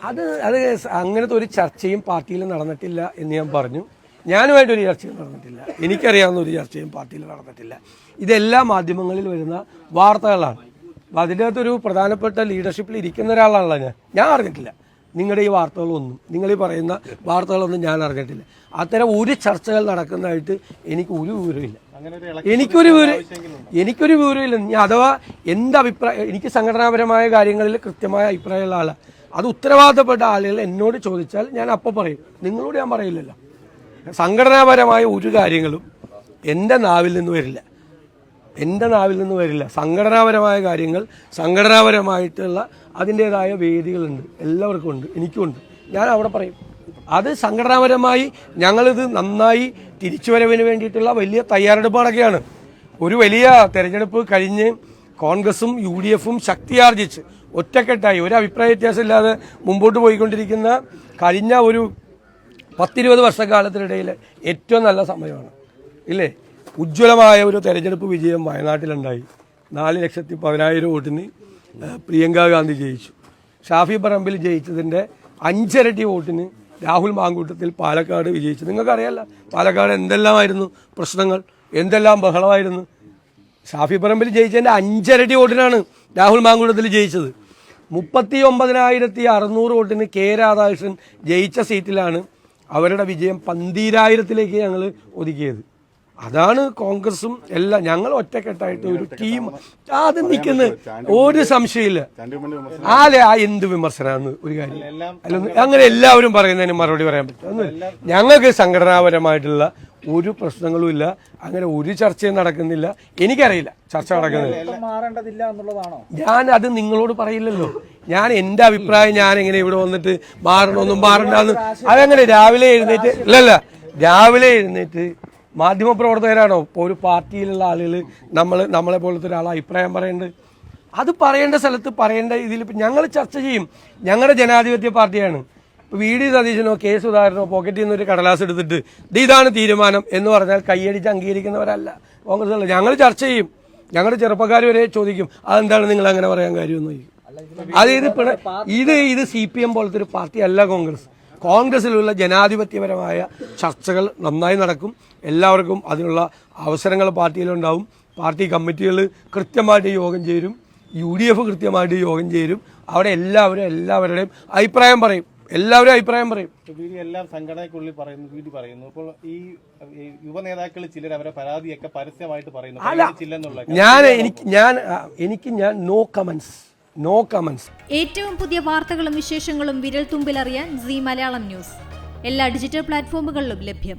അത് അങ്ങനത്തെ ഒരു ചർച്ചയും പാർട്ടിയിൽ നടന്നിട്ടില്ല എന്ന് ഞാൻ പറഞ്ഞു. ഞാനുമായിട്ടൊരു ചർച്ചയും നടന്നിട്ടില്ല, എനിക്കറിയാവുന്ന ഒരു ചർച്ചയും പാർട്ടിയിൽ നടന്നിട്ടില്ല. ഇതെല്ലാ മാധ്യമങ്ങളിൽ വരുന്ന വാർത്തകളാണ്. അപ്പം അതിൻ്റെ അകത്തൊരു പ്രധാനപ്പെട്ട ലീഡർഷിപ്പിൽ ഇരിക്കുന്ന ഒരാളാണല്ലോ ഞാൻ അറിഞ്ഞിട്ടില്ല. നിങ്ങളുടെ ഈ വാർത്തകളൊന്നും, നിങ്ങൾ ഈ പറയുന്ന വാർത്തകളൊന്നും ഞാൻ അറിഞ്ഞിട്ടില്ല. അത്തരം ഒരു ചർച്ചകൾ നടക്കുന്നതായിട്ട് എനിക്ക് ഒരു വിവരമില്ല. എനിക്കൊരു വിവരമില്ല. അഥവാ എൻ്റെ അഭിപ്രായം, എനിക്ക് സംഘടനാപരമായ കാര്യങ്ങളിൽ കൃത്യമായ അഭിപ്രായമുള്ള ആളാണ്. അത് ഉത്തരവാദിത്തപ്പെട്ട ആളുകൾ എന്നോട് ചോദിച്ചാൽ ഞാൻ അപ്പോൾ പറയും, നിങ്ങളോട് ഞാൻ പറയില്ലല്ലോ. സംഘടനാപരമായ ഒരു കാര്യങ്ങളും എൻ്റെ നാവിൽ നിന്ന് വരില്ല. സംഘടനാപരമായ കാര്യങ്ങൾ സംഘടനാപരമായിട്ടുള്ള അതിൻ്റേതായ വേദികളുണ്ട്, എല്ലാവർക്കും ഉണ്ട്, എനിക്കുമുണ്ട്. ഞാൻ അവിടെ പറയും. അത് സംഘടനാപരമായി ഞങ്ങളിത് നന്നായി തിരിച്ചുവരവിന് വേണ്ടിയിട്ടുള്ള വലിയ തയ്യാറെടുപ്പുകളൊക്കെയാണ്. ഒരു വലിയ തെരഞ്ഞെടുപ്പ് കഴിഞ്ഞ് കോൺഗ്രസും UDFും ശക്തിയാർജിച്ച് ഒറ്റക്കെട്ടായി ഒരു അഭിപ്രായ വ്യത്യാസമില്ലാതെ മുമ്പോട്ട് പോയിക്കൊണ്ടിരിക്കുന്ന കഴിഞ്ഞ ഒരു 10-20 വർഷക്കാലത്തിനിടയിൽ ഏറ്റവും നല്ല സമയമാണ് ഇല്ലേ. ഉജ്ജ്വലമായ ഒരു തെരഞ്ഞെടുപ്പ് വിജയം വയനാട്ടിലുണ്ടായി. 4,10,000 വോട്ടിന് പ്രിയങ്ക ഗാന്ധി ജയിച്ചു. ഷാഫി പറമ്പിൽ ജയിച്ചതിൻ്റെ 5 ഇരട്ടി വോട്ടിന് രാഹുൽ മാങ്കൂട്ടത്തിൽ പാലക്കാട് വിജയിച്ചു. നിങ്ങൾക്കറിയാമല്ല പാലക്കാട് എന്തെല്ലാമായിരുന്നു പ്രശ്നങ്ങൾ, എന്തെല്ലാം ബഹളമായിരുന്നു. ഷാഫി പറമ്പിൽ ജയിച്ചതിൻ്റെ 5 ഇരട്ടി വോട്ടിനാണ് രാഹുൽ മാങ്കൂട്ടത്തിൽ ജയിച്ചത്. 39,600 വോട്ടിന് കെ രാധാകൃഷ്ണൻ ജയിച്ച സീറ്റിലാണ് അവരുടെ വിജയം 12,000-ലേക്ക് ഞങ്ങൾ ഒതുക്കിയത്. അതാണ് കോൺഗ്രസും എല്ലാം ഞങ്ങൾ ഒറ്റക്കെട്ടായിട്ട് ഒരു ടീം അത് നിൽക്കുന്നത്, ഒരു സംശയമില്ല. എന്ത് വിമർശനമാണ് ഒരു കാര്യം അങ്ങനെ എല്ലാവരും പറയുന്നതിന് മറുപടി പറയാൻ പറ്റും. ഞങ്ങൾക്ക് സംഘടനാപരമായിട്ടുള്ള ഒരു പ്രശ്നങ്ങളും ഇല്ല, അങ്ങനെ ഒരു ചർച്ചയും നടക്കുന്നില്ല. എനിക്കറിയില്ല ചർച്ച നടക്കുന്നില്ല. ഞാൻ അത് നിങ്ങളോട് പറയില്ലല്ലോ. ഞാൻ എൻ്റെ അഭിപ്രായം ഞാൻ എങ്ങനെ ഇവിടെ വന്നിട്ട് മാറണ്ടെന്ന് അതങ്ങനെ രാവിലെ എഴുന്നേറ്റ് മാധ്യമപ്രവർത്തകരാണോ ഇപ്പോൾ ഒരു പാർട്ടിയിലുള്ള ആളുകൾ നമ്മളെ പോലത്തെ ഒരാൾ അഭിപ്രായം പറയേണ്ടത്? അത് പറയേണ്ട സ്ഥലത്ത് പറയേണ്ട ഇതിൽ ഞങ്ങൾ ചർച്ച ചെയ്യും. ഞങ്ങളുടെ ജനാധിപത്യ പാർട്ടിയാണ്. ഇപ്പോൾ VD സതീശനോ K സുധാകരനോ പോക്കറ്റിൽ നിന്ന് ഒരു കടലാസ് എടുത്തിട്ട് ഇതാണ് തീരുമാനം എന്ന് പറഞ്ഞാൽ കൈയടിച്ച് അംഗീകരിക്കുന്നവരല്ല കോൺഗ്രസ്. ഞങ്ങൾ ചർച്ച ചെയ്യും. ഞങ്ങളുടെ ചെറുപ്പക്കാർ വരെ ചോദിക്കും അതെന്താണ് നിങ്ങൾ അങ്ങനെ പറയാൻ കാര്യമെന്ന് ചോദിക്കും. അത് ഇത് CPM പോലത്തെ ഒരു പാർട്ടി അല്ല കോൺഗ്രസ്. കോൺഗ്രസിലുള്ള ജനാധിപത്യപരമായ ചർച്ചകൾ നന്നായി നടക്കും. എല്ലാവർക്കും അതിനുള്ള അവസരങ്ങൾ പാർട്ടിയിലുണ്ടാവും. പാർട്ടി കമ്മിറ്റികൾ കൃത്യമായിട്ട് യോഗം ചേരും, UDF കൃത്യമായിട്ട് യോഗം ചേരും. അവിടെ എല്ലാവരുടെയും അഭിപ്രായം പറയും. എല്ലാം സംഘടനയ്ക്കുള്ളിൽ പറയുന്നു. ഇപ്പോൾ ഈ യുവ നേതാക്കൾ ചിലർ അവരെ പരാതിയൊക്കെ പരസ്യമായിട്ട് പറയുന്നു. No comments. ഏറ്റവും പുതിയ വാർത്തകളും വിശേഷങ്ങളും വിരൽ തുമ്പിലറിയാൻ Zee മലയാളം ന്യൂസ് എല്ലാ ഡിജിറ്റൽ പ്ലാറ്റ്ഫോമുകളിലും ലഭ്യം.